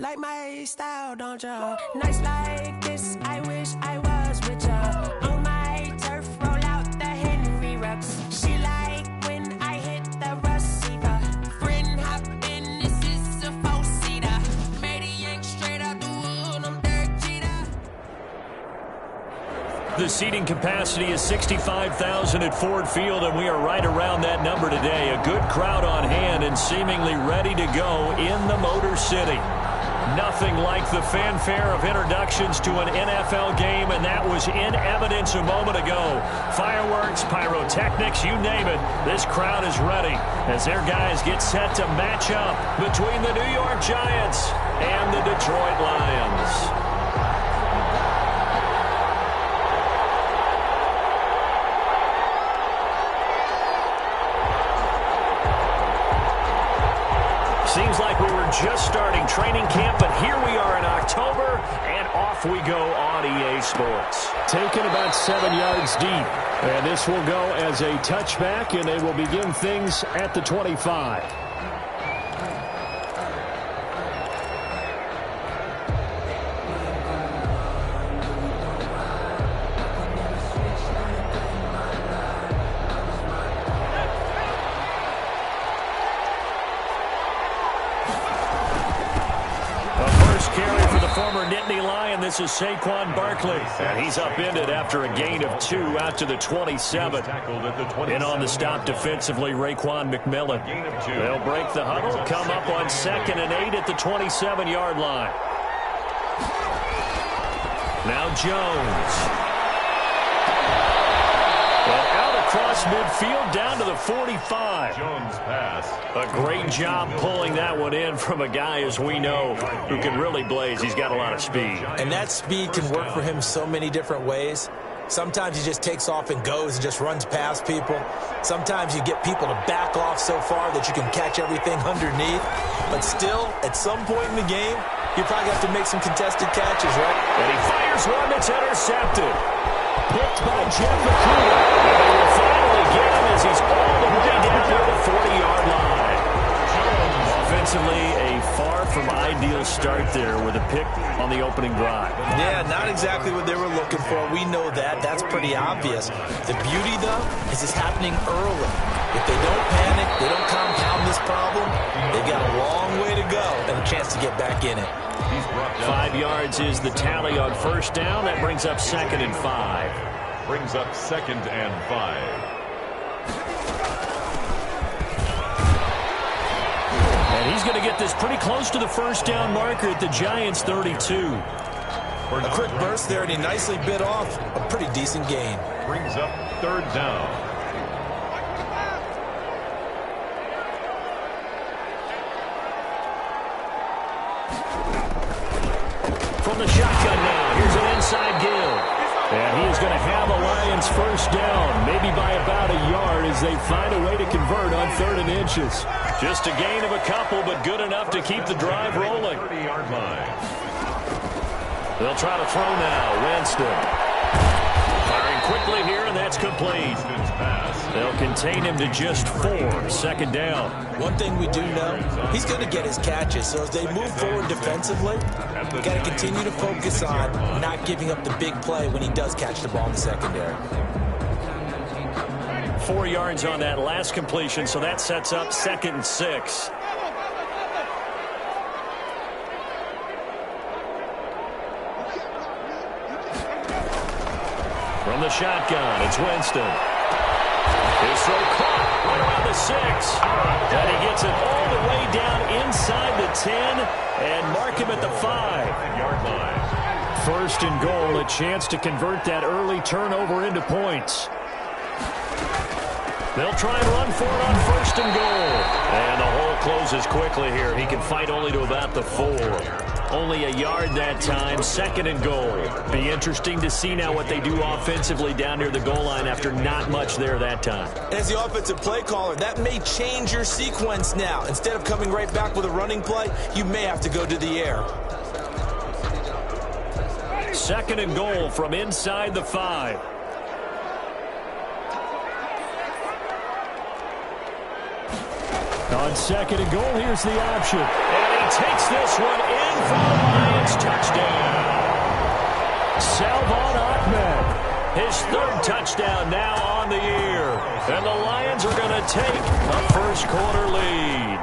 like my style, don't ya? Nights like this, I wish I was with ya. On my turf, roll out the Henry rocks. She like when I hit the receiver. Friend hop in, this is a four-seater. Made a yank straight out the wood, I'm Derek Jeter. The seating capacity is 65,000 at Ford Field, and we are right around that number today. A good crowd on hand and seemingly ready to go in the Motor City. Nothing like the fanfare of introductions to an NFL game, and that was in evidence a moment ago. Fireworks, pyrotechnics, you name it. This crowd is ready as their guys get set to match up between the New York Giants and the Detroit Lions. Seems like we were just starting training camp, but here we are in October, and off we go on EA Sports. Taken about 7 yards deep, and this will go as a touchback, and they will begin things at the 25. Nittany Lion, this is Saquon Barkley, and he's upended after a gain of 2 out to the 27. And on the stop defensively, Raekwon McMillan. They'll break the huddle, come up on 2nd and 8 at the 27-yard line. Now Jones. Across midfield down to the 45. Jones pass. A great job pulling that one in from a guy, as we know, who can really blaze. He's got a lot of speed. And that speed can work for him so many different ways. Sometimes he just takes off and goes and just runs past people. Sometimes you get people to back off so far that you can catch everything underneath. But still, at some point in the game, you probably have to make some contested catches, right? And he fires one that's intercepted. Picked by Jeff Okudah. And they will finally get him as he's all the way down to the 40-yard line. Offensively, a far from ideal start there with a pick on the opening drive. Yeah, not exactly what they were looking for. We know that. That's pretty obvious. The beauty, though, is it's happening early. If they don't panic, they don't compound this problem, they've got a long way to go and a chance to get back in it. 5 yards is the tally on first down. That brings up 2nd and 5. Brings up 2nd and 5. And he's going to get this pretty close to the first down marker at the Giants' 32. A quick burst there, and he nicely bit off a pretty decent gain. Brings up 3rd down. From the shotgun now, here's an inside give. And he is going to have a Lions first down, maybe by about a yard as they find a way to convert on 3rd and inches. Just a gain of a couple, but good enough to keep the drive rolling. 30-yard line. They'll try to throw now. Winston. Firing quickly here, and that's complete. They'll contain him to just 4. 2nd down. One thing we do know, he's going to get his catches. So as they move forward defensively, got to continue to focus on not giving up the big play when he does catch the ball in the secondary. 4 yards on that last completion, so that sets up 2nd and 6. From the shotgun, it's Winston. His throw caught right around the 6. And he gets it all the way down inside the 10 and mark him at the 5-yard line. 1st and goal, a chance to convert that early turnover into points. They'll try and run for it on 1st and goal. And the hole closes quickly here. He can fight only to about the 4. Only a yard that time, 2nd and goal. Be interesting to see now what they do offensively down near the goal line after not much there that time. As the offensive play caller, that may change your sequence now. Instead of coming right back with a running play, you may have to go to the air. 2nd and goal from inside the 5. On 2nd and goal, here's the option. And he takes this one in in for the Lions. Touchdown. Salvon Ahmed. His third touchdown now on the year. And the Lions are going to take a first-quarter lead.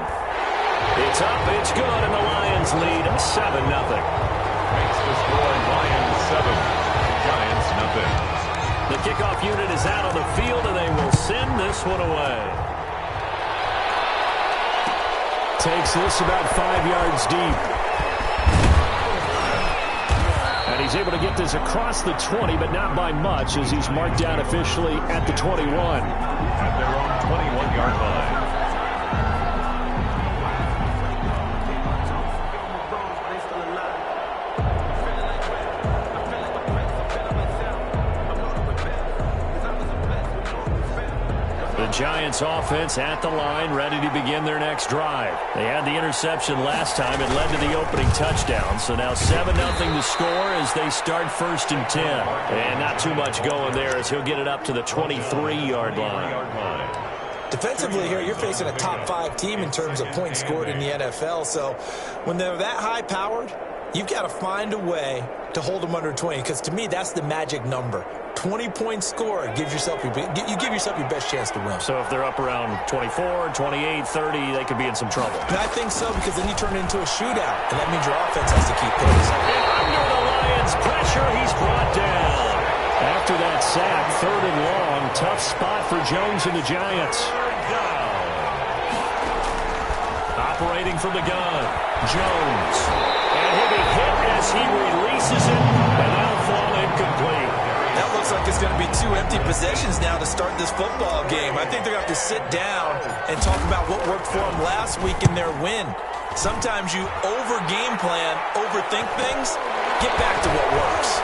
It's up, it's good, and the Lions lead 7-0. Makes the score Lions 7, Giants nothing. The kickoff unit is out on the field, and they will send this one away. Takes this about 5 yards deep. And he's able to get this across the 20, but not by much, as he's marked down officially at the 21. At their own 21-yard line. Giants offense at the line, ready to begin their next drive. They had the interception last time. It led to the opening touchdown. So now 7-0 to score as they start 1st and 10. And not too much going there as he'll get it up to the 23-yard line. Defensively here, you're facing a top 5 team in terms of points scored in the NFL. So when they're that high-powered, you've got to find a way to hold them under 20, because to me, that's the magic number. 20 points scored gives yourself you give yourself your best chance to win. So if they're up around 24, 28, 30, they could be in some trouble. And I think so, because then you turn it into a shootout, and that means your offense has to keep pace. And under the Lions' pressure, he's brought down. After that sack, 3rd and long, tough spot for Jones and the Giants. Operating from the gun, Jones. And he'll be hit as he releases it, and now fall incomplete. That looks like it's going to be 2 empty possessions now to start this football game. I think they're going to have to sit down and talk about what worked for them last week in their win. Sometimes you over-game plan, overthink things, get back to what works.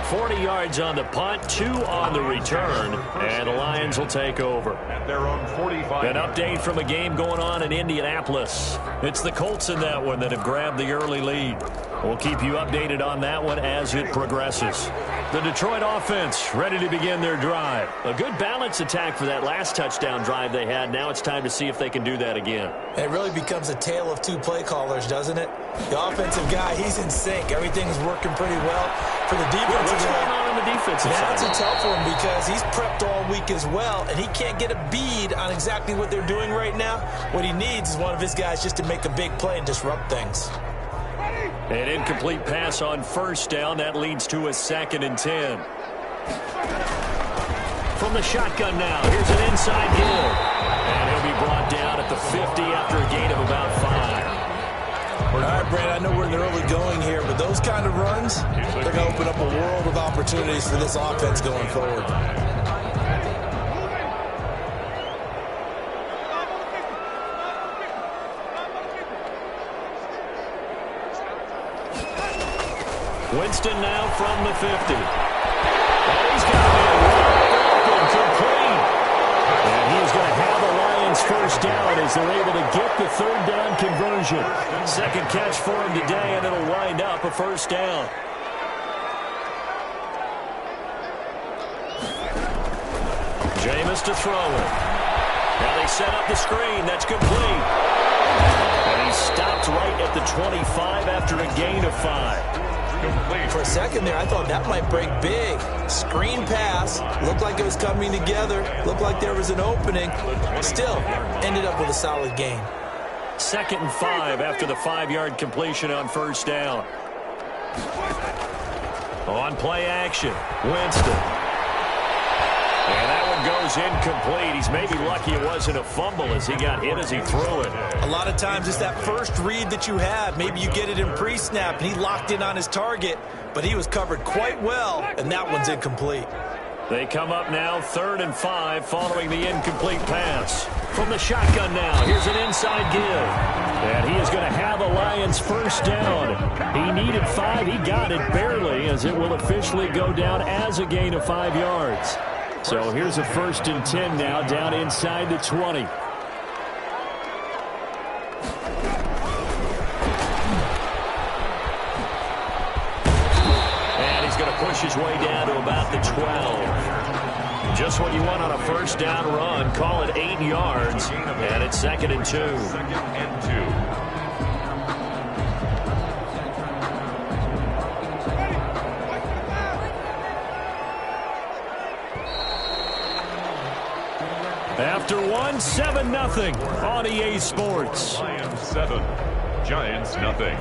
40 yards on the punt, 2 on the return, and the Lions will take over. At their own 45. An update from a game going on in Indianapolis. It's the Colts in that one that have grabbed the early lead. We'll keep you updated on that one as it progresses. The Detroit offense ready to begin their drive. A good balance attack for that last touchdown drive they had. Now it's time to see if they can do that again. It really becomes a tale of 2 play callers, doesn't it? The offensive guy, he's in sync. Everything's working pretty well. For the defensive What's going on the defensive side? That's a tough one, because he's prepped all week as well, and he can't get a bead on exactly what they're doing right now. What he needs is one of his guys just to make a big play and disrupt things. An incomplete pass on 1st down. That leads to a 2nd and 10. From the shotgun now, here's an inside give. And he'll be brought down at the 50 after a gain of about 5. All right, Brandon, I know we're in the early going here, but those kind of runs, they're going to open up a world of opportunities for this offense going forward. Winston now from the 50. And he's got it wide open, complete. And he's going to have the Lions 1st down as they're able to get the 3rd down conversion. 2nd catch for him today, and it'll wind up a 1st down. Jameis to throw it. Now they set up the screen. That's complete. And he's stopped right at the 25 after a gain of 5. For a second there, I thought that might break big. Screen pass. Looked like it was coming together. Looked like there was an opening. Still, ended up with a solid gain. 2nd and 5 after the 5-yard completion on 1st down. On play action, Winston. And that one goes incomplete. He's maybe lucky it wasn't a fumble as he got hit as he threw it. A lot of times it's that first read that you have. Maybe you get it in pre-snap, and he locked in on his target, but he was covered quite well, and that one's incomplete. They come up now 3rd and 5 following the incomplete pass. From the shotgun now, here's an inside give. And he is going to have the Lions 1st down. He needed 5. He got it barely, as it will officially go down as a gain of 5 yards. So here's a 1st and 10 now, down inside the 20. And he's going to push his way down to about the 12. Just what you want on a 1st down run. Call it 8 yards, and it's 2nd and 2. 2nd and 2. After one, 7-0 on EA Sports. Lions 7, Giants nothing.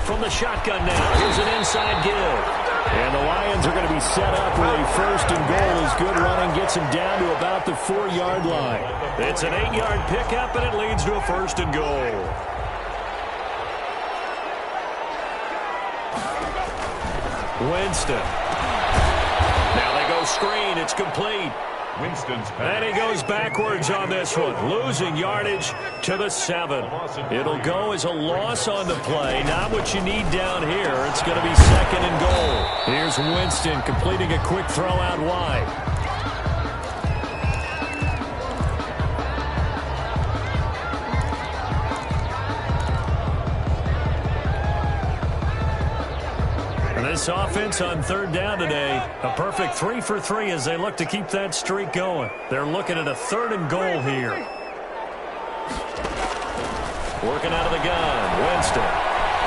From the shotgun now, here's an inside give. And the Lions are going to be set up with a first and goal as good running gets him down to about the 4-yard line. It's an 8-yard pickup, and it leads to a first and goal. Winston. Now they go screen. It's complete. Winston's pass. And he goes backwards on this one, losing yardage to the 7. It'll go as a loss on the play. Not what you need down here. It's going to be second and goal. Here's Winston completing a quick throw out wide. This offense on third down today, a perfect 3 for 3 as they look to keep that streak going. They're looking at a third and goal here. Working out of the gun, Winston.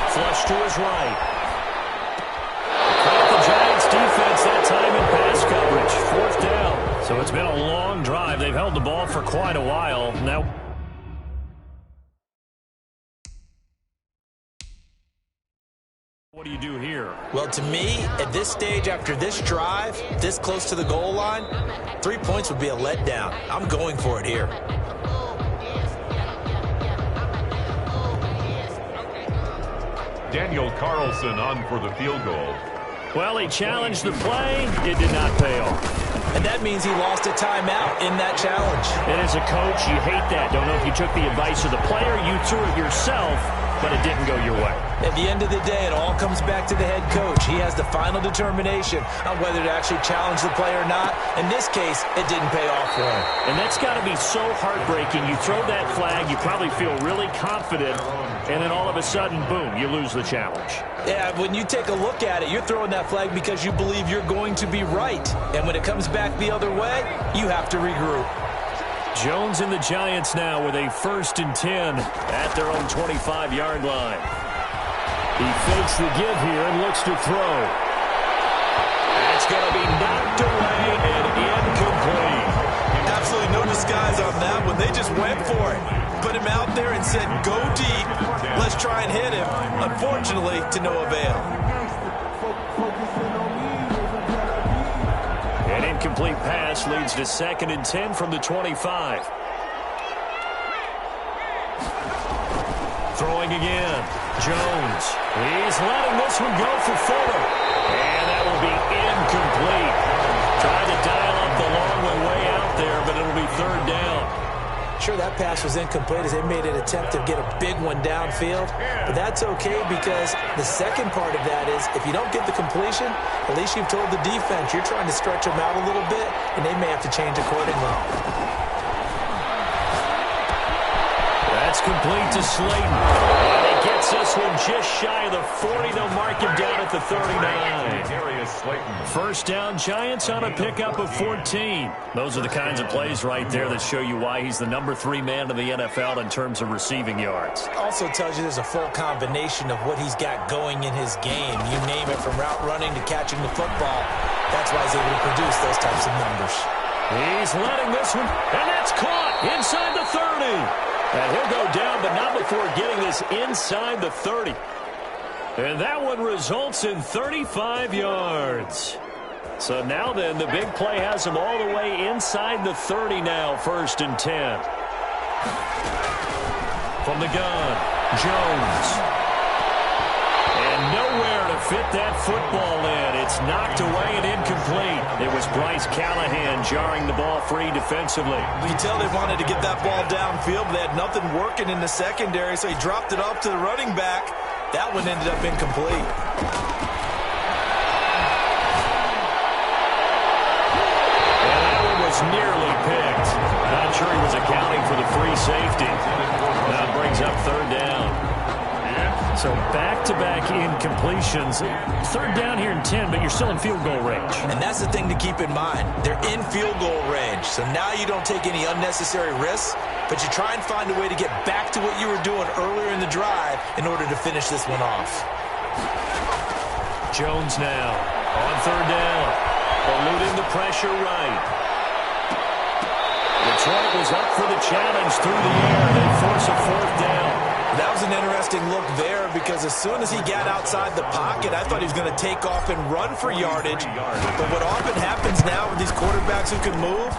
Flush to his right. Caught the Giants defense that time in pass coverage. 4th down. So it's been a long drive. They've held the ball for quite a while. Now, what do you do here? Well, to me, at this stage, after this drive, this close to the goal line, 3 points would be a letdown. I'm going for it here. Daniel Carlson on for the field goal. Well, he challenged the play. It did not pay off. And that means he lost a timeout in that challenge. And as a coach, you hate that. Don't know if you took the advice of the player, you threw it yourself, but it didn't go your way. At the end of the day, it all comes back to the head coach. He has the final determination on whether to actually challenge the play or not. In this case, it didn't pay off for him. And that's got to be so heartbreaking. You throw that flag, you probably feel really confident, and then all of a sudden, boom, you lose the challenge. Yeah, when you take a look at it, you're throwing that flag because you believe you're going to be right. And when it comes back the other way, you have to regroup. Jones and the Giants now with a 1st and 10 at their own 25-yard line. He fakes the give here and looks to throw. That's going to be knocked away and incomplete. Absolutely no disguise on that one. They just went for it. Put him out there and said, go deep. Let's try and hit him. Unfortunately, to no avail. An incomplete pass leads to 2nd and 10 from the 25. Throwing again. Jones. He's letting this one go for Fuller. And that will be incomplete. Tried to dial up the long one way out there, but it'll be 3rd down. Sure, that pass was incomplete as they made an attempt to get a big one downfield. But that's okay because the second part of that is if you don't get the completion, at least you've told the defense you're trying to stretch them out a little bit, and they may have to change accordingly. That's complete to Slayton. And he gets this one just shy of the 40. They'll mark him down at the 39. Darius Slayton. 1st down, Giants on a pickup of 14. Those are the kinds of plays right there that show you why he's the number 3 man in the NFL in terms of receiving yards. Also tells you there's a full combination of what he's got going in his game. You name it, from route running to catching the football. That's why he's able to produce those types of numbers. He's letting this one, and that's caught inside the 30. And he'll go down, but not before getting this inside the 30. And that one results in 35 yards. So now then, the big play has him all the way inside the 30 now, 1st and 10. From the gun, Jones. And nowhere to fit that football in. It's knocked away and incomplete. It was Bryce Callahan jarring the ball free defensively. You can tell they wanted to get that ball downfield, but they had nothing working in the secondary, so he dropped it off to the running back. That one ended up incomplete. And that one was nearly picked. Not sure he was accounting for the free safety. Now it brings up 3rd down. So back-to-back incompletions. 3rd down here in 10, but you're still in field goal range. And that's the thing to keep in mind. They're in field goal range, so now you don't take any unnecessary risks, but you try and find a way to get back to what you were doing earlier in the drive in order to finish this one off. Jones now on third down. Eluding the pressure right. Detroit was up for the challenge through the air. They force a fourth down. That was an interesting look there because as soon as he got outside the pocket, I thought he was going to take off and run for yardage. But what often happens now with these quarterbacks who can move,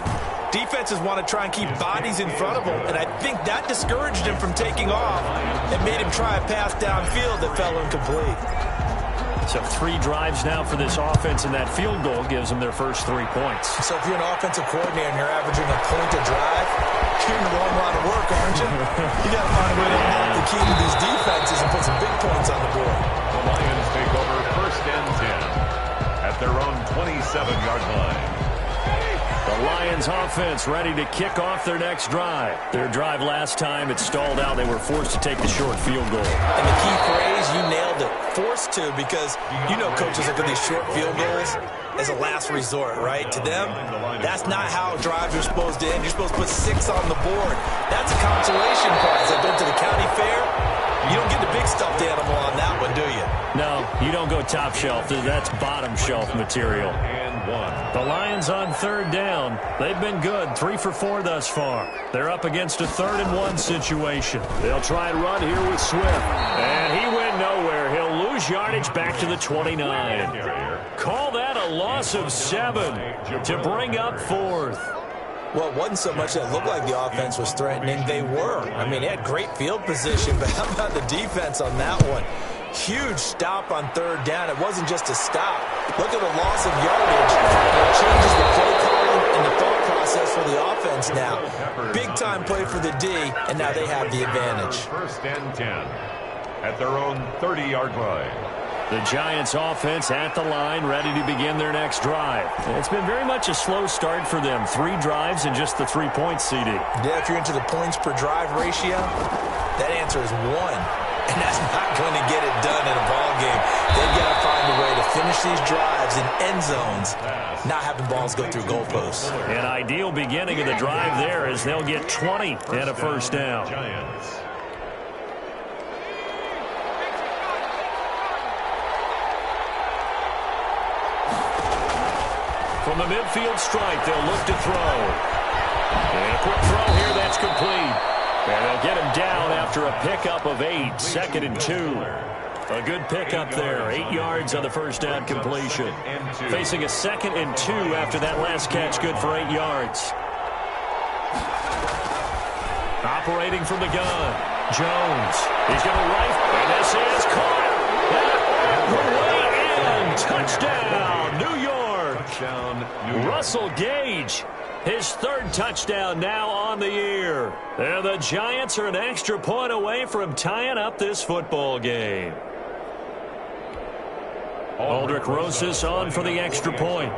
defenses want to try and keep bodies in front of them, and I think that discouraged him from taking off and made him try a pass downfield that fell incomplete. So 3 drives now for this offense, and that field goal gives them their first 3 points. So if you're an offensive coordinator and you're averaging a point a drive, you're in the wrong line of work, aren't you? You got to find a way to unlock the key to these defenses and put some big points on the board. The Lions take over first and 10 at their own 27-yard line. The Lions offense ready to kick off their next drive. Their drive last time, it stalled out. They were forced to take the short field goal. And the key phrase, you nailed it, forced to, because you know coaches look at these short field goals as a last resort, right? To them, that's not how drives are supposed to end. You're supposed to put 6 on the board. That's a consolation prize. I've been to the county fair. You don't get the big stuffed animal on that one, do you? No, you don't go top shelf. That's bottom shelf material. The Lions on third down. They've been good, 3 for 4 thus far. They're up against a 3rd and 1 situation. They'll try and run here with Swift. And he went nowhere. He'll lose yardage back to the 29. Call that a loss of 7 to bring up 4th. Well, it wasn't so much that it looked like the offense was threatening. They were. I mean, they had great field position, but how about the defense on that one? Huge stop on third down. It wasn't just a stop. Look at the loss of yardage. It changes the play calling and the thought process for the offense now. Big-time play for the D, and now they have the advantage. First and 10 at their own 30-yard line. The Giants offense at the line, ready to begin their next drive. It's been very much a slow start for them. 3 drives and just the 3 points, CD. Yeah, if you're into the points per drive ratio, that answer is 1. And that's not going to get it done in a ball game. They've got to find a way to finish these drives in end zones, not having balls go through goalposts. An ideal beginning of the drive there is they'll get 20 and a first down. Giants. From the midfield strike, they'll look to throw. And a quick throw here, that's complete. And they'll get him down after a pickup of 8, 2nd and 2. A good pickup there, 8 yards on the first down completion. Facing a 2nd and 2 after that last catch, good for 8 yards. Operating from the gun, Jones. He's going to rifle, and this is caught. Way in, touchdown, New York. Russell Gage, his 3rd touchdown now on the year. And the Giants are an extra point away from tying up this football game. Aldrich Rosas on for the extra point.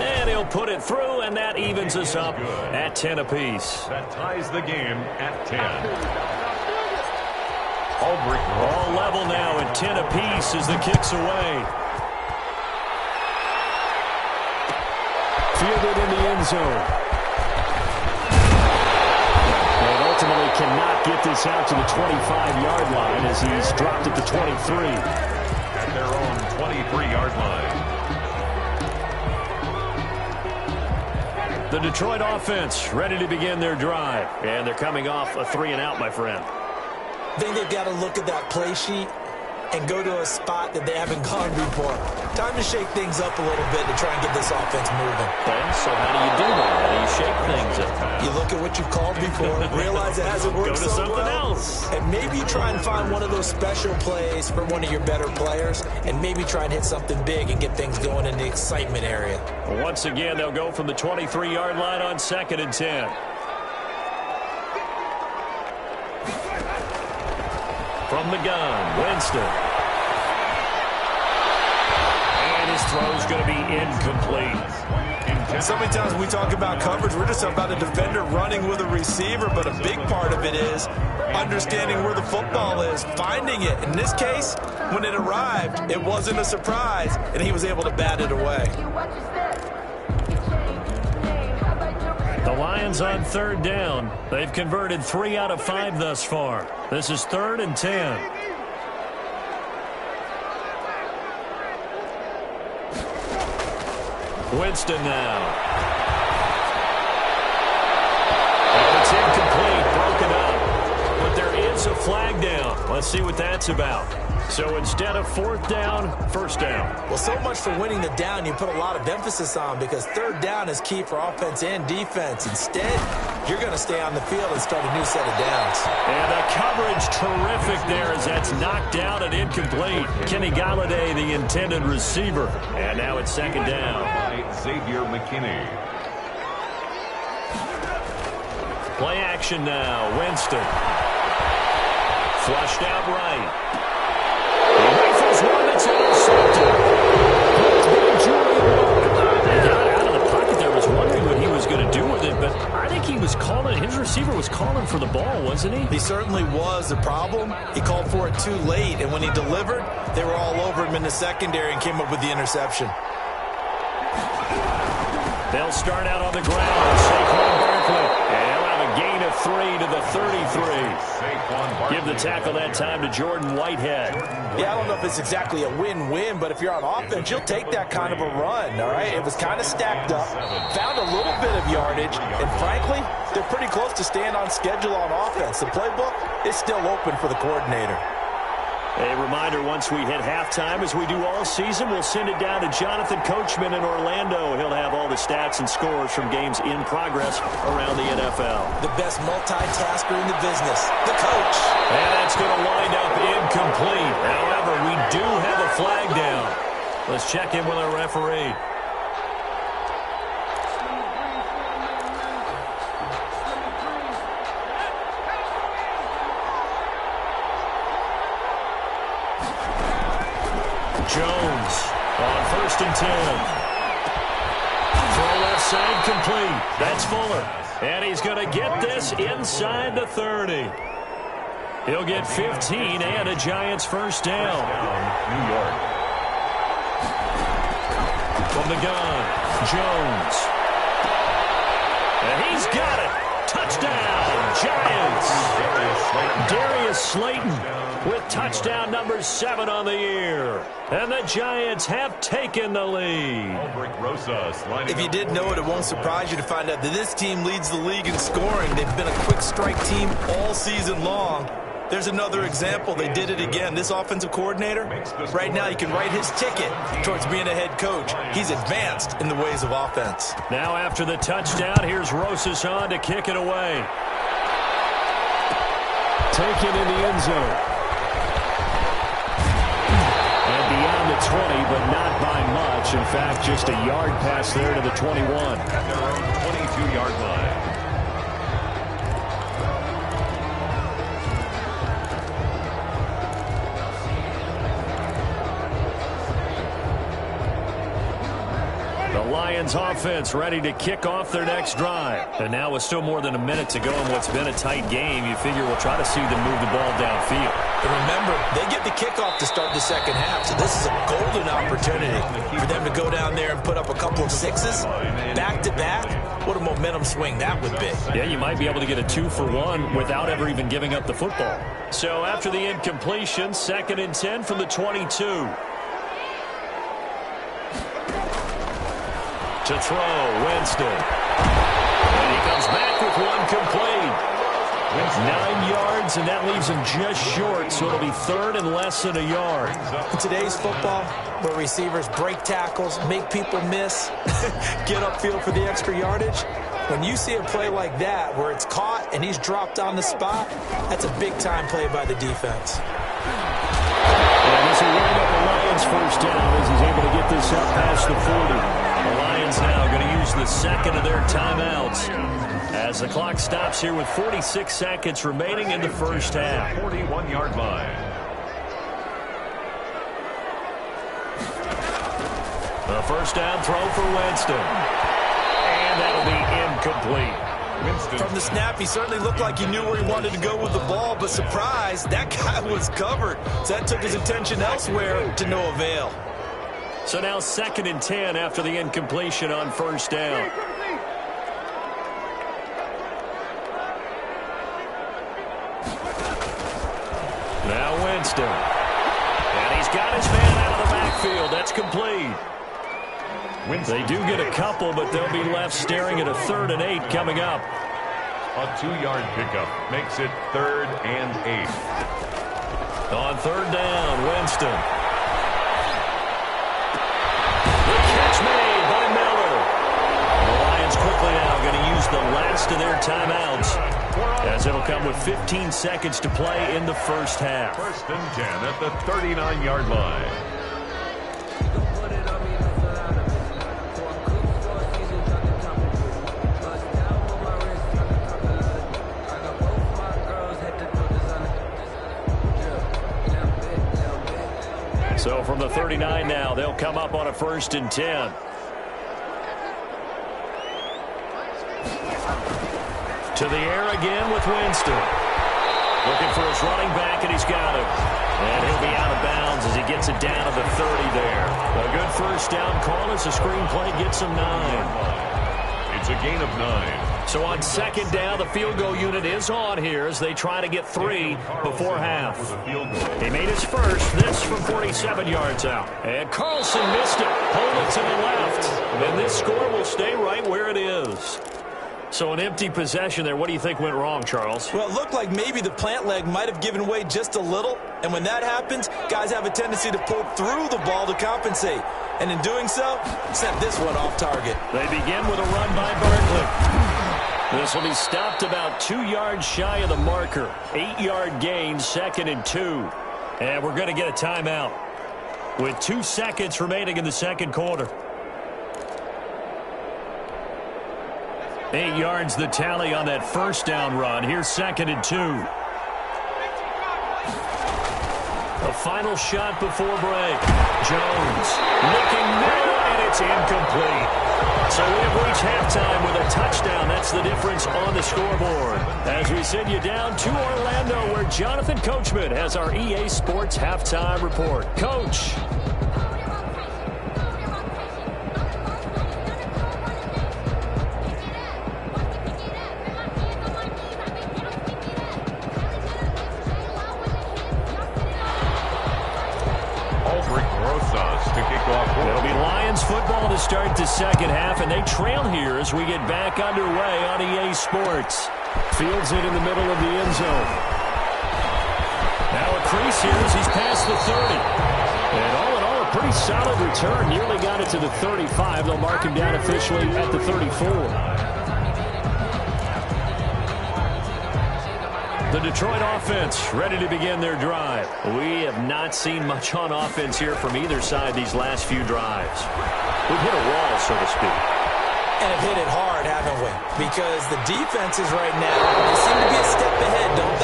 And he'll put it through, and that evens us up at 10 apiece. That ties the game at 10. Aldrich. All level now at 10 apiece as the kick's away. Fielded in the end zone. And ultimately cannot get this out to the 25-yard line as he's dropped at the 23. At their own 23-yard line. The Detroit offense ready to begin their drive. And they're coming off a 3-and-out, my friend. I think they've got to look at that play sheet and go to a spot that they haven't gone before. Time to shake things up a little bit to try and get this offense moving. Okay, so how do you do that? How do you shake things up? You look at what you've called before, realize it hasn't worked Go to so something well, else. and maybe you try and find one of those special plays from one of your better players, and maybe try and hit something big and get things going in the excitement area. Once again, they'll go from the 23-yard line on 2nd and 10. From the gun, Winston. And his throw's going to be incomplete. So many times when we talk about coverage, we're just about a defender running with a receiver, but a big part of it is understanding where the football is, finding it. In this case, when it arrived, it wasn't a surprise, and he was able to bat it away. The Lions on 3rd down. They've converted 3 out of 5 thus far. This is 3rd and 10. Winston now. And it's incomplete, broken up. But there is a flag down. Let's see what that's about. So instead of fourth down, first down. Well, so much for winning the down you put a lot of emphasis on, because third down is key for offense and defense. Instead, you're going to stay on the field and start a new set of downs. And the coverage terrific there as that's knocked down and incomplete. Kenny Golladay, the intended receiver. And now it's second down. By Xavier McKinney. Play action now. Winston. Flushed out right. He rifles one that's intercepted. He got out of the pocket there. Was wondering what he was going to do with it, but I think he was calling. His receiver was calling for the ball, wasn't he? He certainly was. The problem, he called for it too late, and when he delivered, they were all over him in the secondary and came up with the interception. They'll start out on the ground. Saquon Barkley. And he'll have a gain of 3 to the 33. Give the tackle that time to Jordan Whitehead. Yeah, I don't know if it's exactly a win-win, but if you're on offense, you'll take that kind of a run, all right? It was kind of stacked up, found a little bit of yardage, and frankly, they're pretty close to staying on schedule on offense. The playbook is still open for the coordinator. A reminder, once we hit halftime, as we do all season, we'll send it down to Jonathan Coachman in Orlando. He'll have all the stats and scores from games in progress around the NFL. The best multitasker in the business, the coach. And that's going to wind up incomplete. However, we do have a flag down. Let's check in with our referee. Jones on 1st and 10. Throw left side complete. That's Fuller. And he's going to get this inside the 30. He'll get 15 and a Giants first down. New York. From the gun, Jones. And he's got it. Touchdown, Giants. Darius Slayton with touchdown number 7 on the year. And the Giants have taken the lead. If you didn't know it, it won't surprise you to find out that this team leads the league in scoring. They've been a quick strike team all season long. There's another example. They did it again. This offensive coordinator, right now, you can write his ticket towards being a head coach. He's advanced in the ways of offense. Now after the touchdown, here's Rosas on to kick it away. Taken in the end zone. And beyond the 20, but not by much. In fact, just a yard pass there to the 21. At their own 22-yard line. Lions offense ready to kick off their next drive. And now with still more than a minute to go in what's been a tight game, you figure we'll try to see them move the ball downfield. And remember, they get the kickoff to start the second half, so this is a golden opportunity for them to go down there and put up a couple of sixes back-to-back. What a momentum swing that would be. Yeah, you might be able to get a 2-for-1 without ever even giving up the football. So after the incompletion, 2nd and 10 from the 22. To throw, Winston. And he comes back with one complete. 9 yards, and that leaves him just short, so it'll be 3rd and less than a yard. In today's football, where receivers break tackles, make people miss, get upfield for the extra yardage, when you see a play like that where it's caught and he's dropped on the spot, that's a big-time play by the defense. And this will wind up the Lions first down as he's able to get this up past the 40. The Lions now going to use the second of their timeouts as the clock stops here with 46 seconds remaining in the first half. 41-yard line. The first down throw for Winston. And that'll be incomplete. From the snap, he certainly looked like he knew where he wanted to go with the ball, but surprise, that guy was covered. So that took his attention elsewhere to no avail. So now 2nd and 10 after the incompletion on first down. Now Winston. And he's got his man out of the backfield. That's complete. They do get a couple, but they'll be left staring at a 3rd and 8 coming up. A 2-yard pickup makes it 3rd and 8. On 3rd down, Winston. The catch made by Miller. The Lions quickly now going to use the last of their timeouts, as it'll come with 15 seconds to play in the first half. 1st and 10 at the 39-yard line. So from the 39 now, they'll come up on a 1st and 10. To the air again with Winston. Looking for his running back, and he's got him. And he'll be out of bounds as he gets it down to the 30 there. A good 1st down call as the screen play gets him 9. It's a gain of 9. So on 2nd down, the field goal unit is on here as they try to get 3 before half. He made his first, this from 47 yards out. And Carlson missed it. Hold it to the left. And this score will stay right where it is. So an empty possession there. What do you think went wrong, Charles? Well, it looked like maybe the plant leg might have given way just a little. And when that happens, guys have a tendency to pull through the ball to compensate. And in doing so, sent this one off target. They begin with a run by Barkley. This will be stopped about 2 yards shy of the marker. 8-yard gain, 2nd and 2. And we're going to get a timeout with 2 seconds remaining in the 2nd quarter. 8 yards the tally on that 1st down run. Here's 2nd and 2. The final shot before break. Jones looking middle, and it's incomplete. So we have reached halftime with a touchdown. That's the difference on the scoreboard. As we send you down to Orlando, where Jonathan Coachman has our EA Sports halftime report. Coach. It'll be Lions football to start the 2nd half, and they trail here as we get back underway on EA Sports. Fields it in the middle of the end zone. Now a crease here as he's past the 30. And all in all, a pretty solid return. Nearly got it to the 35. They'll mark him down officially at the 34. The Detroit offense ready to begin their drive. We have not seen much on offense here from either side these last few drives. We've hit a wall, so to speak. And have hit it hard, haven't we? Because the defenses right now, they seem to be a step ahead, don't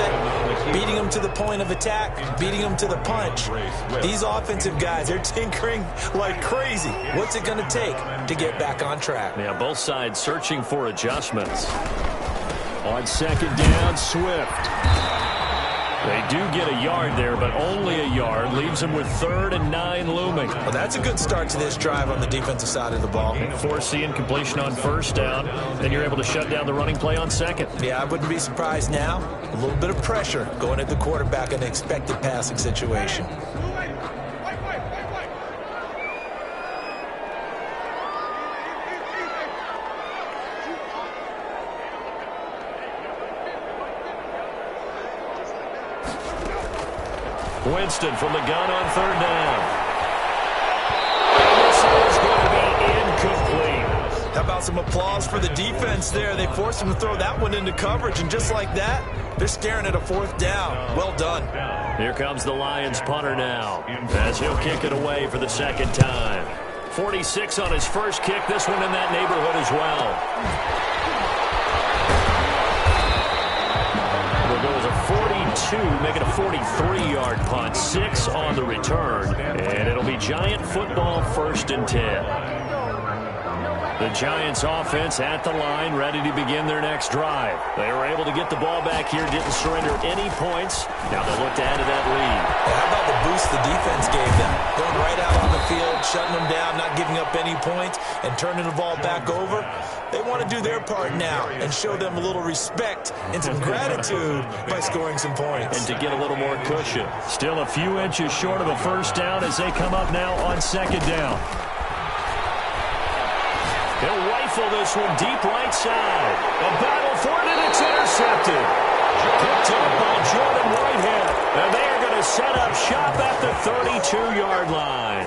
they? Beating them to the point of attack, beating them to the punch. These offensive guys, they're tinkering like crazy. What's it going to take to get back on track? Yeah, both sides searching for adjustments. On 2nd down, Swift. They do get a yard there, but only a yard. Leaves them with 3rd and 9 looming. Well, that's a good start to this drive on the defensive side of the ball. Force the incompletion on 1st down. Then you're able to shut down the running play on 2nd. Yeah, I wouldn't be surprised now. A little bit of pressure going at the quarterback in an expected passing situation. Winston from the gun on 3rd down. And this is going to be incomplete. How about some applause for the defense there? They forced him to throw that one into coverage, and just like that, they're staring at a 4th down. Well done. Here comes the Lions punter now, as he'll kick it away for the 2nd time. 46 on his first kick. This one in that neighborhood as well. A 42, making a 43-yard punt, 6 on the return, and it'll be Giant football 1st and 10. The Giants offense at the line, ready to begin their next drive. They were able to get the ball back here, didn't surrender any points. Now they'll look to add to that lead. How about the boost the defense gave them? Going right out on the field, shutting them down, not giving up any points, and turning the ball back over. They want to do their part now and show them a little respect and some gratitude by scoring some points. And to get a little more cushion. Still a few inches short of a 1st down as they come up now on 2nd down. He'll rifle this one deep right side. A battle for it, and it's intercepted. Picked up by Jordan Whitehead. And they are going to set up shop at the 32-yard line.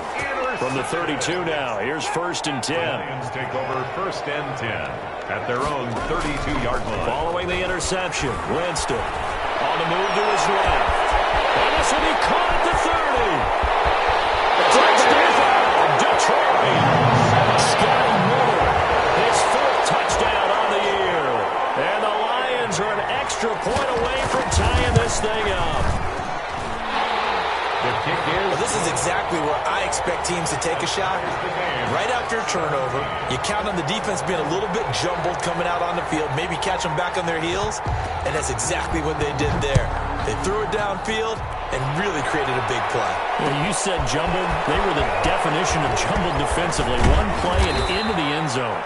From the 32 now, here's 1st and 10. Lions take over 1st and 10 at their own 32-yard line. Following the interception, Winston on the move to his left. And this will be caught at the 30. Touchdown, Detroit. Scotty Miller, his 4th touchdown on the year. And the Lions are an extra point away from tying this thing up. The kick is... Well, this is exactly where I expect teams to take a shot. Right after a turnover, you count on the defense being a little bit jumbled coming out on the field, maybe catch them back on their heels, and that's exactly what they did there. They threw it downfield and really created a big play. Well, you said jumbled. They were the definition of jumbled defensively. One play and into the end zone.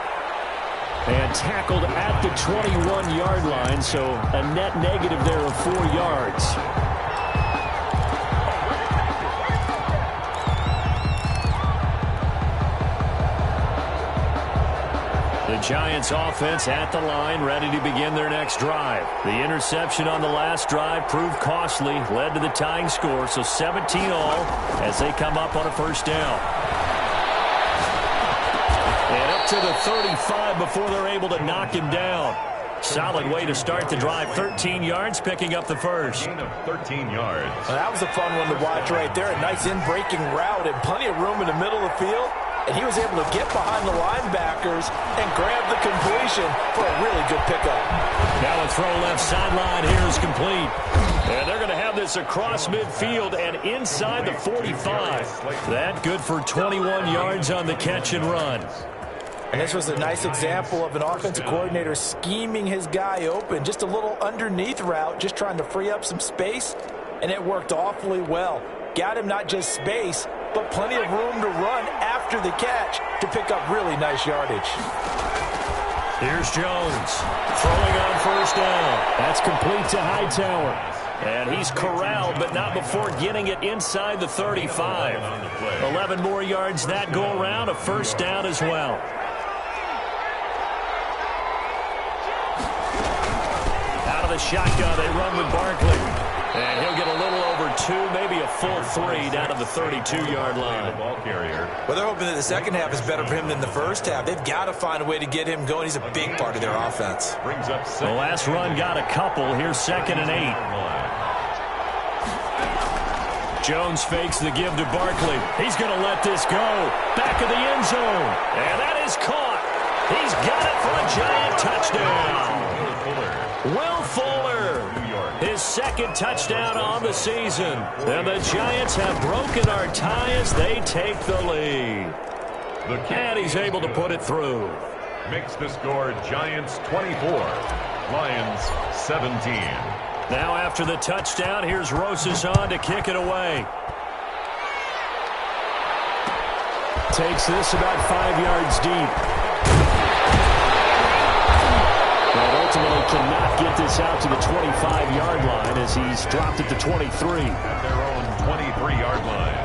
And tackled at the 21-yard line, so a net negative there of 4 yards. The Giants offense at the line, ready to begin their next drive. The interception on the last drive proved costly, led to the tying score, so 17 all as they come up on a 1st down. And up to the 35 before they're able to knock him down. Solid way to start the drive. 13 yards, picking up the first. Gain of 13 yards. Well, that was a fun one to watch right there. A nice in-breaking route and plenty of room in the middle of the field. And he was able to get behind the linebackers and grab the completion for a really good pickup. Now a throw left sideline here is complete. And they're going to have this across midfield and inside the 45. That good for 21 yards on the catch and run. And this was a nice example of an offensive coordinator scheming his guy open. Just a little underneath route, just trying to free up some space. And it worked awfully well. Got him not just space, but plenty of room to run after the catch to pick up really nice yardage. Here's Jones throwing on 1st down. That's complete to Hightower. And he's corralled, but not before getting it inside the 35. 11 more yards that go around, a 1st down as well. Out of the shotgun, they run with Barkley. And he'll get a little over 2, maybe a full 3 down to the 32-yard line. Ball carrier. Well, they're hoping that the second half is better for him than the first half. They've got to find a way to get him going. He's a big part of their offense. Brings up The last run got a couple. Here's 2nd and 8. Jones fakes the give to Barkley. He's going to let this go. Back of the end zone. And that is caught. He's got it for a giant touchdown. Will Fuller. His 2nd touchdown on the season. And the Giants have broken our tie as they take the lead. And he's able to put it through. Makes the score Giants 24, Lions 17. Now after the touchdown, here's Rosas on to kick it away. Takes this about 5 yards deep. But ultimately cannot get this out to the 25-yard line as he's dropped it to 23. At their own 23-yard line.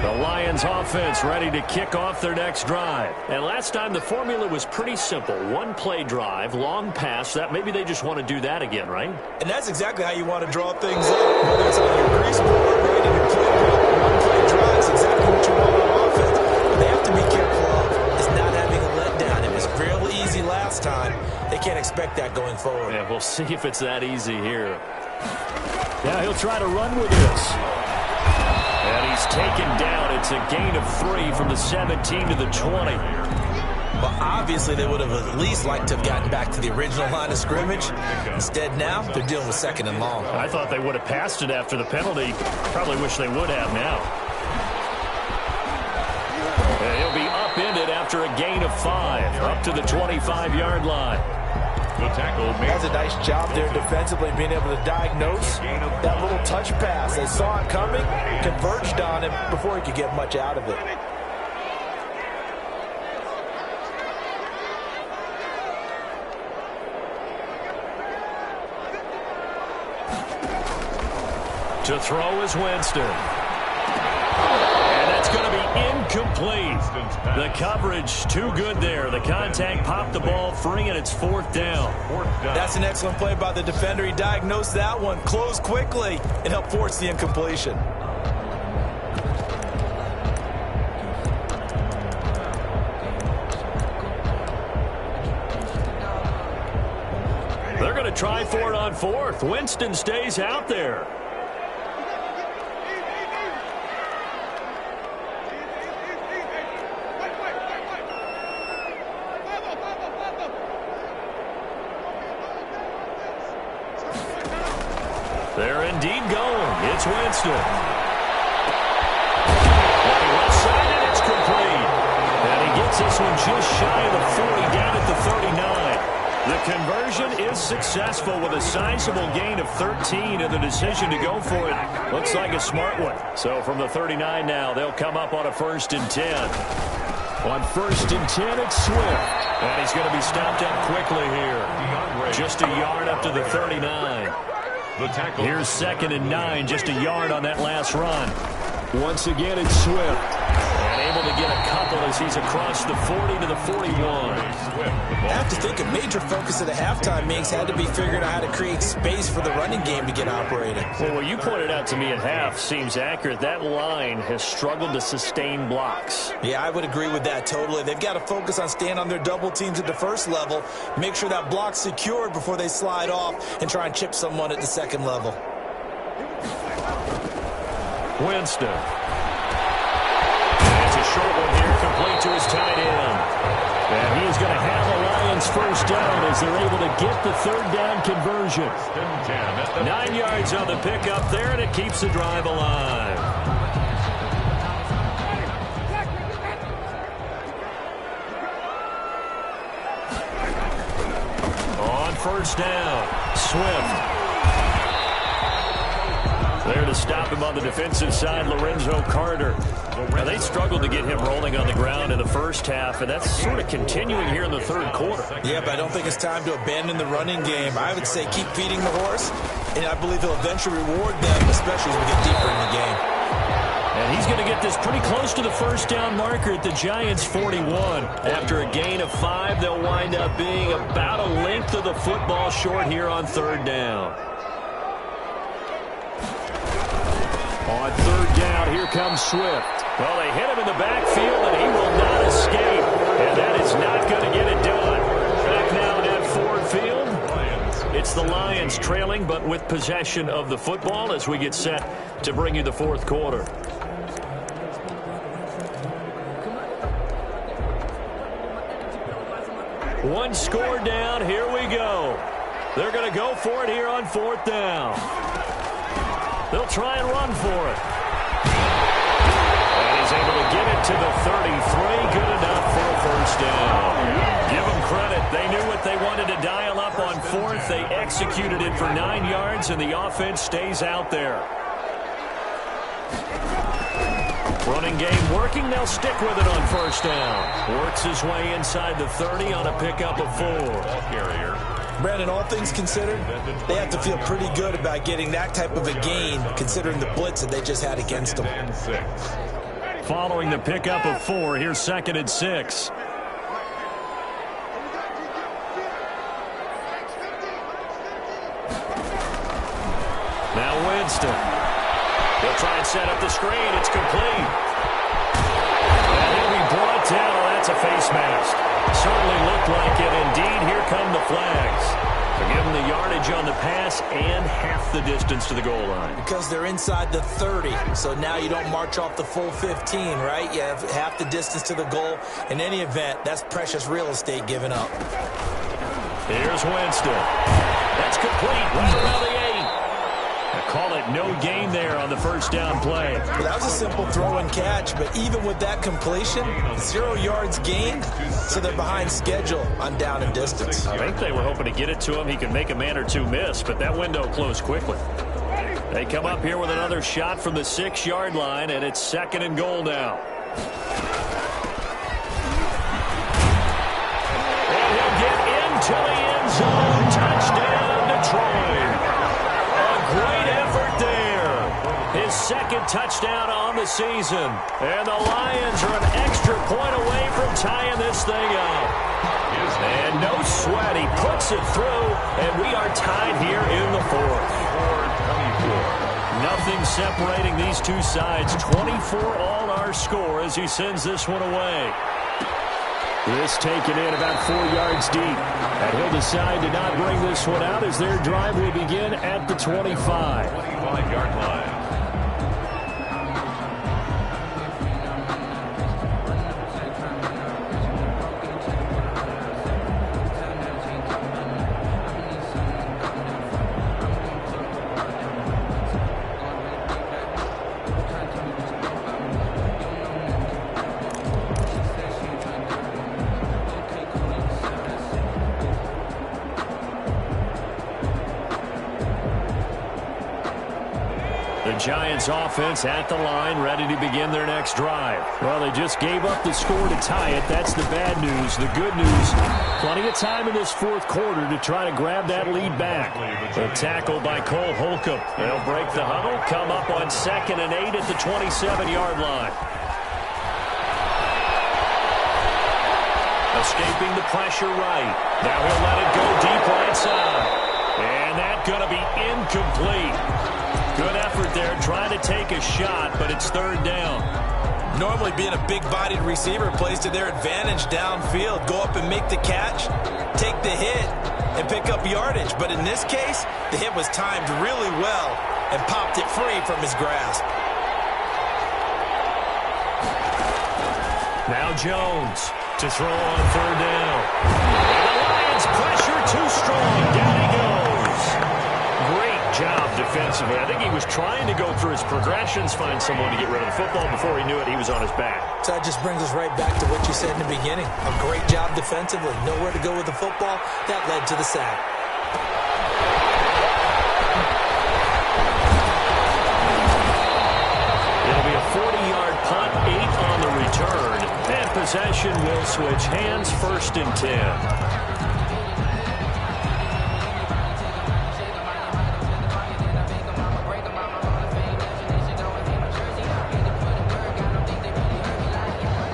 The Lions offense ready to kick off their next drive. And last time the formula was pretty simple. 1-play drive, long pass. That maybe they just want to do that again, right? And that's exactly how you want to draw things up. Whether it's on your grease board, right, in your playbook, 1-play drive is exactly what you want on offense. But they have to be careful of is not having a letdown. It was real easy last time. They can't expect that going forward. Yeah, we'll see if it's that easy here. Now he'll try to run with this. And he's taken down. It's a gain of 3 from the 17 to the 20. Well, obviously they would have at least liked to have gotten back to the original line of scrimmage. Instead now, they're dealing with 2nd and long. I thought they would have passed it after the penalty. Probably wish they would have now. And he'll be upended after a gain of 5, up to the 25-yard line. The tackle made. That's a nice job there defensively, being able to diagnose that little touch pass. They saw it coming, converged on him before he could get much out of it. To throw is Winston. And that's going to be Incomplete. The coverage too good there. The contact popped the ball free, and it's fourth down. That's an excellent play by the defender. He diagnosed that one, closed quickly, and helped force the incompletion. They're going to try for it on fourth. Winston stays out there. They're indeed going. It's Winston. Left side, and it's complete. And he gets this one just shy of the 40, down at the 39. The conversion is successful with a sizable gain of 13, and the decision to go for it looks like a smart one. So from the 39 now, they'll come up on a 1st and 10. On 1st and 10, it's Swift. And he's going to be stopped up quickly here. Just a yard up to the 39. Here's 2nd and 9, just a yard on that last run. Once again, it's Swift. And able to get a couple as he's across the 40 to the 41. I have to think a major focus of the halftime meetings had to be figuring out how to create space for the running game to get operating. Well, what you pointed out to me at half seems accurate. That line has struggled to sustain blocks. Yeah, I would agree with that totally. They've got to focus on staying on their double teams at the first level, make sure that block's secured before they slide off and try and chip someone at the second level. Winston. It's a short one here, complete to his tight end. And he's going to have the Lions first down as they're able to get the 3rd down conversion. 9 yards on the pickup there, and it keeps the drive alive. On 1st down, Swift. There to stop him on the defensive side, Lorenzo Carter. Now, they struggled to get him rolling on the ground in the first half, and that's sort of continuing here in the 3rd quarter. Yeah, but I don't think it's time to abandon the running game. I would say keep feeding the horse, and I believe he'll eventually reward them, especially as we get deeper in the game. And he's going to get this pretty close to the 1st down marker at the Giants' 41. After a gain of 5, they'll wind up being about a length of the football short here on 3rd down. On 3rd down, here comes Swift. Well, they hit him in the backfield, and he will not escape. And that is not going to get it done. Back now at Ford Field. It's the Lions trailing, but with possession of the football as we get set to bring you the 4th quarter. One score down. Here we go. They're going to go for it here on 4th down. They'll try and run for it. And he's able to get it to the 33. Good enough for a 1st down. Give them credit. They knew what they wanted to dial up on 4th. They executed it for 9 yards, and the offense stays out there. Running game working. They'll stick with it on 1st down. Works his way inside the 30 on a pickup of 4. Ball carrier. Brandon, all things considered, they have to feel pretty good about getting that type of a gain, considering the blitz that they just had against them. And 6. Following the pickup of 4, here's 2nd and 6. Now Winston. They'll try and set up the screen. It's complete. And he'll be brought down. Oh, that's a face mask. Certainly looked like it. Indeed, here come the flags. They're giving the yardage on the pass and half the distance to the goal line. Because they're inside the 30, so now you don't march off the full 15, right? You have half the distance to the goal. In any event, that's precious real estate given up. Here's Winston. That's complete. Right around the 8. Call it no gain there on the 1st down play. Well, that was a simple throw and catch, but even with that completion, 0 yards gained, so they're behind schedule on down and distance. I think they were hoping to get it to him. He could make a man or two miss, but that window closed quickly. They come up here with another shot from the 6-yard line, and it's 2nd and goal now. And he'll get into the end zone. Touchdown, Detroit. A great effort there. His second touchdown on the season. And the Lions are an extra point away from tying this thing up. And no sweat. He puts it through, and we are tied here in the fourth. 24. Nothing separating these two sides. 24 all our score as he sends this one away. This taken in about 4 yards deep. And he'll decide to not bring this one out as their drive will begin at the 25. 25-yard line. The Giants offense at the line, ready to begin their next drive. Well, they just gave up the score to tie it. That's the bad news. The good news, plenty of time in this fourth quarter to try to grab that lead back. The tackle by Cole Holcomb. They'll break the huddle, come up on 2nd and 8 at the 27-yard line. Escaping the pressure right. Now he'll let it go deep right side. And that's going to be incomplete. Good effort there, trying to take a shot, but it's 3rd down. Normally being a big-bodied receiver plays to their advantage downfield. Go up and make the catch, take the hit, and pick up yardage. But in this case, the hit was timed really well and popped it free from his grasp. Now Jones to throw on 3rd down. And the Lions pressure too strong. Down he goes. Great job defensively. I think he was trying to go through his progressions, find someone to get rid of the football. Before he knew it, he was on his back. So that just brings us right back to what you said in the beginning. A great job defensively. Nowhere to go with the football. That led to the sack. It'll be a 40-yard punt, 8 on the return. And possession will switch hands, 1st and 10.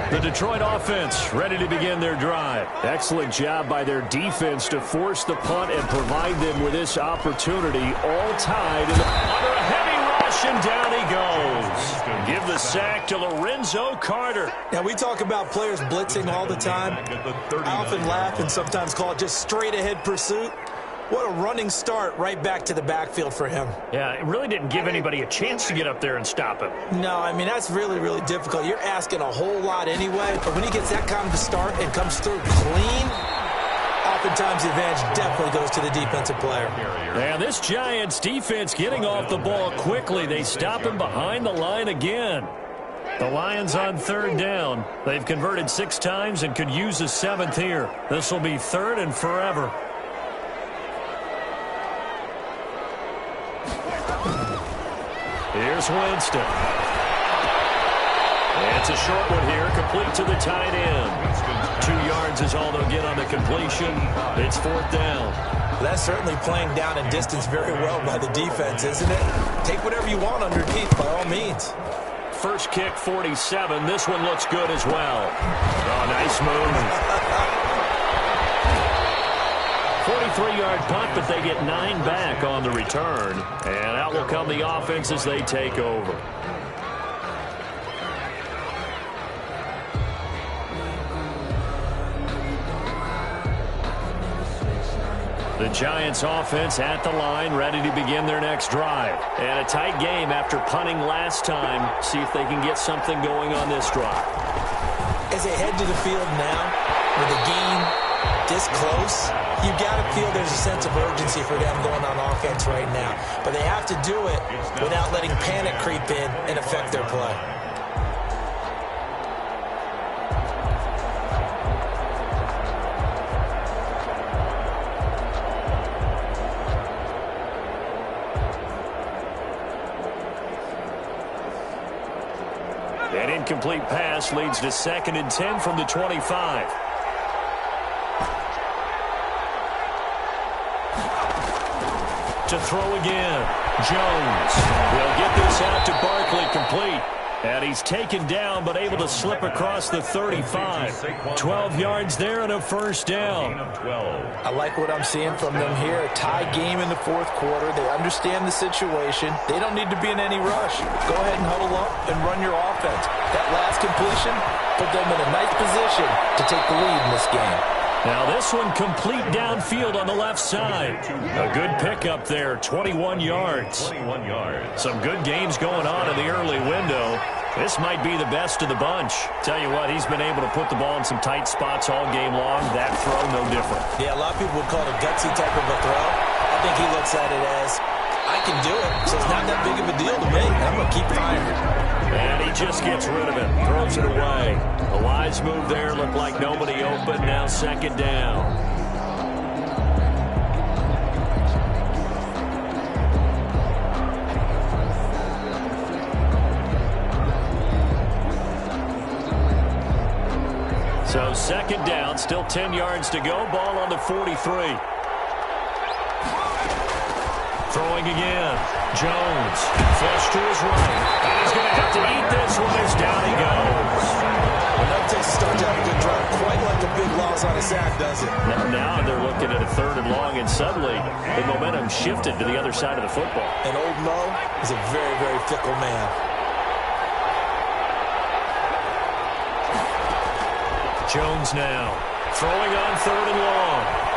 The Detroit offense ready to begin their drive. Excellent job by their defense to force the punt and provide them with this opportunity. All tied under a heavy rush, and down he goes. Give the sack to Lorenzo Carter. Now, we talk about players blitzing all the time. I often laugh and sometimes call it just straight-ahead pursuit. What a running start right back to the backfield for him. Yeah, it really didn't give anybody a chance to get up there and stop him. No, I mean, that's really, really difficult. You're asking a whole lot anyway, but when he gets that kind of a start and comes through clean, oftentimes the advantage definitely goes to the defensive player. And this Giants defense getting off the ball quickly. They stop him behind the line again. The Lions on 3rd down. They've converted 6 times and could use a 7th here. This will be 3rd and forever. Here's Winston. It's a short one here, complete to the tight end. 2 yards is all they'll get on the completion. It's 4th down. That's certainly playing down and distance very well by the defense, isn't it? Take whatever you want underneath, by all means. First kick, 47. This one looks good as well. Oh, nice move. 43-yard punt, but they get 9 back on the return. And out will come the offense as they take over. The Giants offense at the line, ready to begin their next drive. And a tight game after punting last time. See if they can get something going on this drive. As they head to the field now, with the game this close, you got to feel there's a sense of urgency for them going on offense right now. But they have to do it without letting panic creep in and affect their play. An incomplete pass leads to 2nd and 10 from the 25. To throw again. Jones will get this out to Barkley, complete. And he's taken down but able to slip across the 35. 12 yards there and a first down. I like what I'm seeing from them here. A tie game in the fourth quarter. They understand the situation. They don't need to be in any rush. Go ahead and huddle up and run your offense. That last completion put them in a nice position to take the lead in this game. Now this one complete downfield on the left side. A good pickup there, 21 yards. Some good games going on in the early window. This might be the best of the bunch. Tell you what, he's been able to put the ball in some tight spots all game long. That throw, no different. Yeah, a lot of people would call it a gutsy type of a throw. I think he looks at it as, I can do it, so it's not that big of a deal to me. I'm going to keep firing. And he just gets rid of it, throws it away. A wise move there, looked like nobody open, now second down. So second down, still 10 yards to go, ball on the 43. Throwing again. Jones. Flush to his right. And he's going to have to eat this one as down he goes. Well, that takes a start to have a good drive. Quite like a big loss on a sack, does it? Now they're looking at a 3rd and long, and suddenly the momentum shifted to the other side of the football. And Old Mo is a very, very fickle man. Jones now. Throwing on 3rd and long.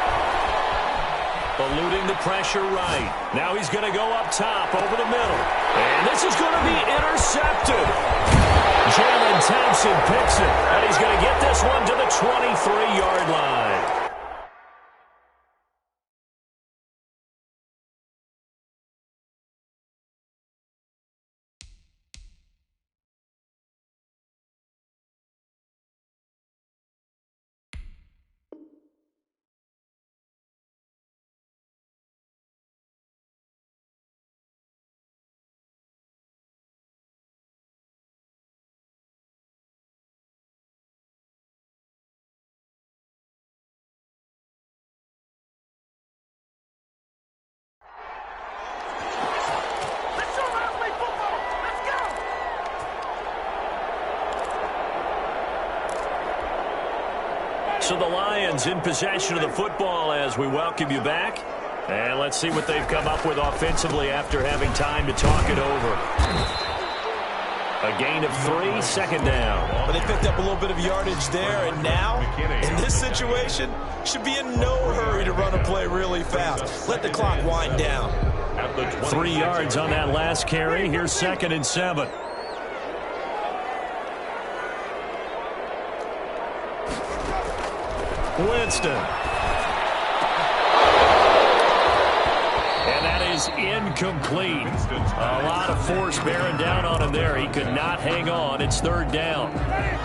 Eluding the pressure right. Now he's going to go up top over the middle. And this is going to be intercepted. Jalen Thompson picks it. And he's going to get this one to the 23-yard line. So the Lions in possession of the football as we welcome you back. And let's see what they've come up with offensively after having time to talk it over. A gain of 3, second down. Well, they picked up a little bit of yardage there, and now, in this situation, should be in no hurry to run a play really fast. Let the clock wind down. 3 yards on that last carry. Here's 2nd and 7. Winston. And that is incomplete. A lot of force bearing down on him there. He could not hang on. It's 3rd down.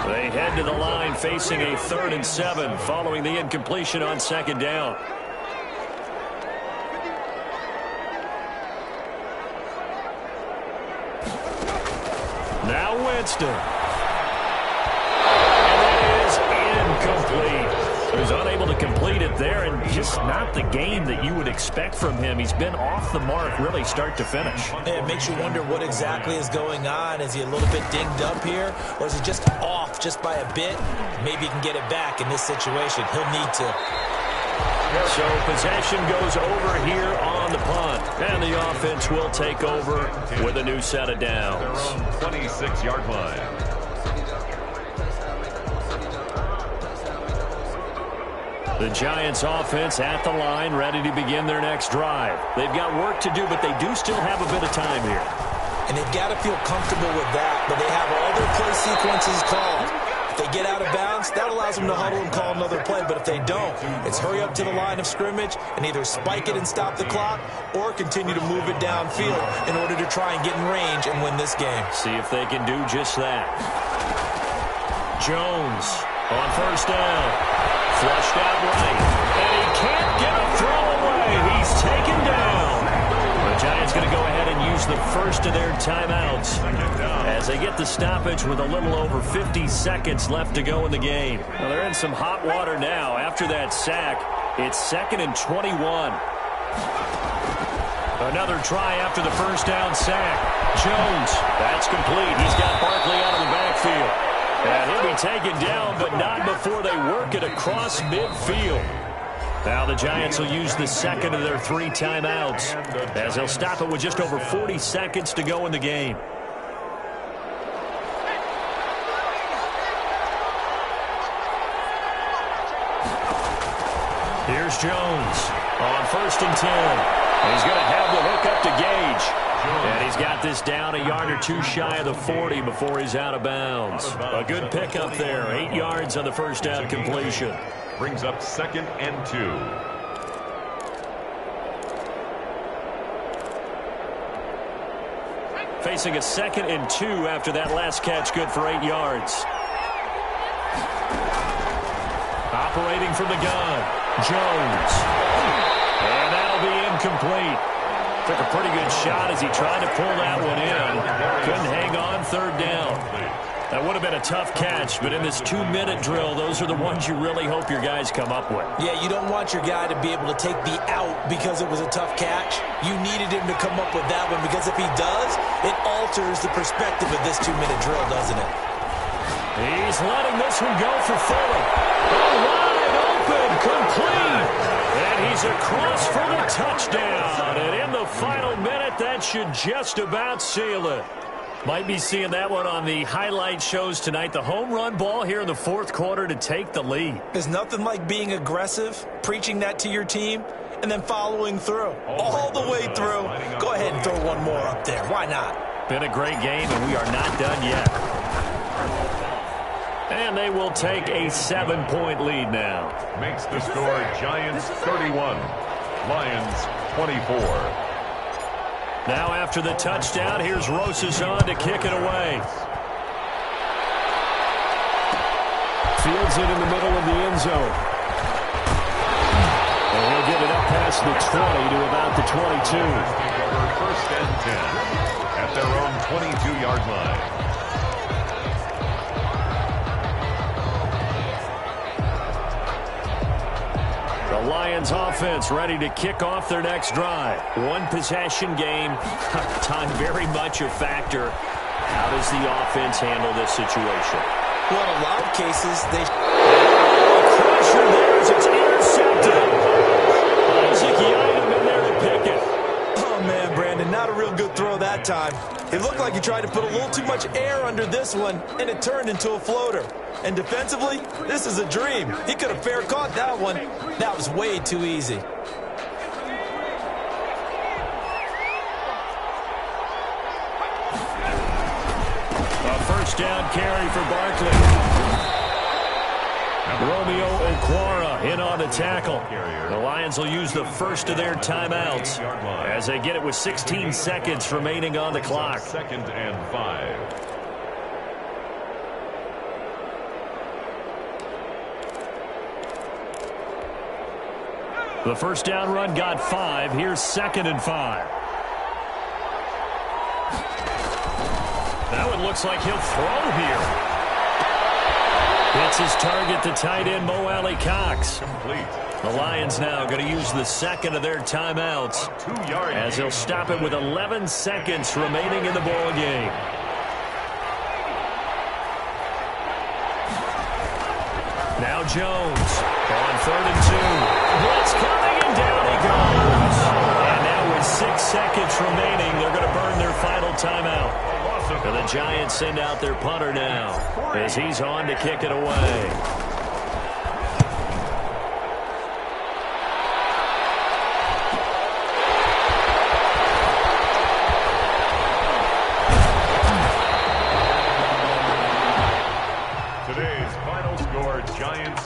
They head to the line facing a 3rd and 7 following the incompletion on 2nd down. Now Winston. And that is incomplete. He was unable to complete it there, and just not the game that you would expect from him. He's been off the mark really start to finish. It makes you wonder what exactly is going on. Is he a little bit dinged up here, or is he just off just by a bit? Maybe he can get it back in this situation. He'll need to. So possession goes over here on the punt, and the offense will take over with a new set of downs. Their own 26-yard line. The Giants offense at the line, ready to begin their next drive. They've got work to do, but they do still have a bit of time here. And they've got to feel comfortable with that, but they have all their play sequences called. If they get out of bounds, that allows them to huddle and call another play, but if they don't, it's hurry up to the line of scrimmage and either spike it and stop the clock or continue to move it downfield in order to try and get in range and win this game. See if they can do just that. Jones on 1st down. Flushed out right, and he can't get a throw away. He's taken down. The Giants going to go ahead and use the first of their timeouts as they get the stoppage with a little over 50 seconds left to go in the game. Well, they're in some hot water now. After that sack, it's 2nd and 21. Another try after the first down sack. Jones, that's complete. He's got Barkley out of the backfield. And he'll be taken down, but not before they work it across midfield. Now the Giants will use the second of their 3 timeouts, as they'll stop it with just over 40 seconds to go in the game. Here's Jones on 1st and 10. He's going to have the hook up to Gage. And he's got this down a yard or 2 shy of the 40 before he's out of bounds. A good pickup there. 8 yards on the first down completion. Brings up 2nd and 2. Facing a 2nd and 2 after that last catch, good for 8 yards. Operating from the gun, Jones. And that'll be incomplete. Took a pretty good shot as he tried to pull that one in. Couldn't hang on 3rd down. That would have been a tough catch, but in this 2-minute drill, those are the ones you really hope your guys come up with. Yeah, you don't want your guy to be able to take the out because it was a tough catch. You needed him to come up with that one, because if he does, it alters the perspective of this 2-minute drill, doesn't it? He's letting this one go for Fuller. Wide open, complete. And he's across for the touchdown. And in the final minute, that should just about seal it. Might be seeing that one on the highlight shows tonight. The home run ball here in the 4th quarter to take the lead. There's nothing like being aggressive, preaching that to your team, and then following through. All the way through. Go ahead and throw one more up there. Why not? Been a great game, and we are not done yet. And they will take a 7-point lead now. Makes the score Giants 31, Lions 24. Now after the touchdown, here's Rosas on to kick it away. Fields it in the middle of the end zone. And he'll get it up past the 20 to about the 22. Over 1st and 10 at their own 22-yard line. The Lions offense ready to kick off their next drive. 1-possession game. Time very much a factor. How does the offense handle this situation? Well, in a lot of cases, they... Pressure there as it's intercepted. Isaac Yiadom in there to pick it. Oh, man, Brandon, not a real good throw that time. It looked like he tried to put a little too much air under this one, and it turned into a floater. And defensively, this is a dream. He could have fair caught that one. That was way too easy. A first down carry for Barkley. Romeo Okwara in on the tackle. The Lions will use the first of their timeouts as they get it with 16 seconds remaining on the clock. 2nd and 5. The first down run got 5. Here's 2nd and 5. That one looks like he'll throw here. Hits his target, the tight end, Mo Alley-Cox. Complete. The Lions now going to use the second of their timeouts as they'll stop it with 11 seconds remaining in the ball game. Now Jones on 3rd and 2. Blitz coming, and down he goes. And now with 6 seconds remaining, they're going to burn their final timeout. And the Giants send out their punter now as he's on to kick it away.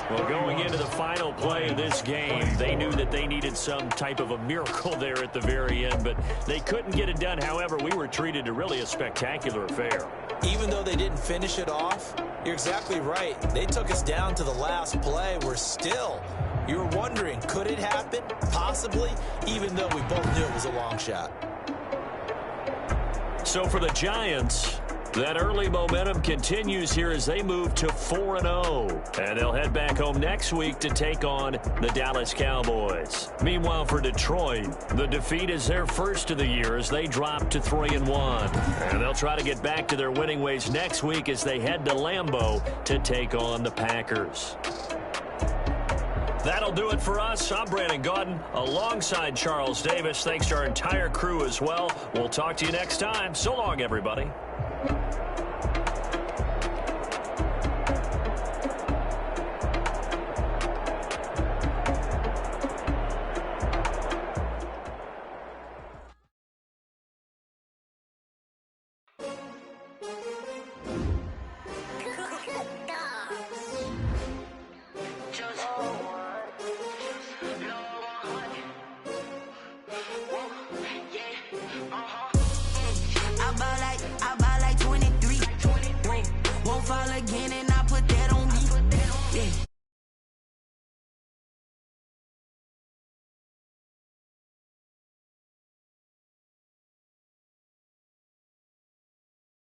Well, going into the final play of this game, they knew that they needed some type of a miracle there at the very end, but they couldn't get it done. However, we were treated to really a spectacular affair. Even though they didn't finish it off, you're exactly right. They took us down to the last play. You were wondering, could it happen? Possibly, even though we both knew it was a long shot. So for the Giants, That early momentum continues here as they move to 4-0. And they'll head back home next week to take on the Dallas Cowboys. Meanwhile, for Detroit, the defeat is their first of the year as they drop to 3-1. And they'll try to get back to their winning ways next week as they head to Lambeau to take on the Packers. That'll do it for us. I'm Brandon Gaudin alongside Charles Davis. Thanks to our entire crew as well. We'll talk to you next time. So long, everybody.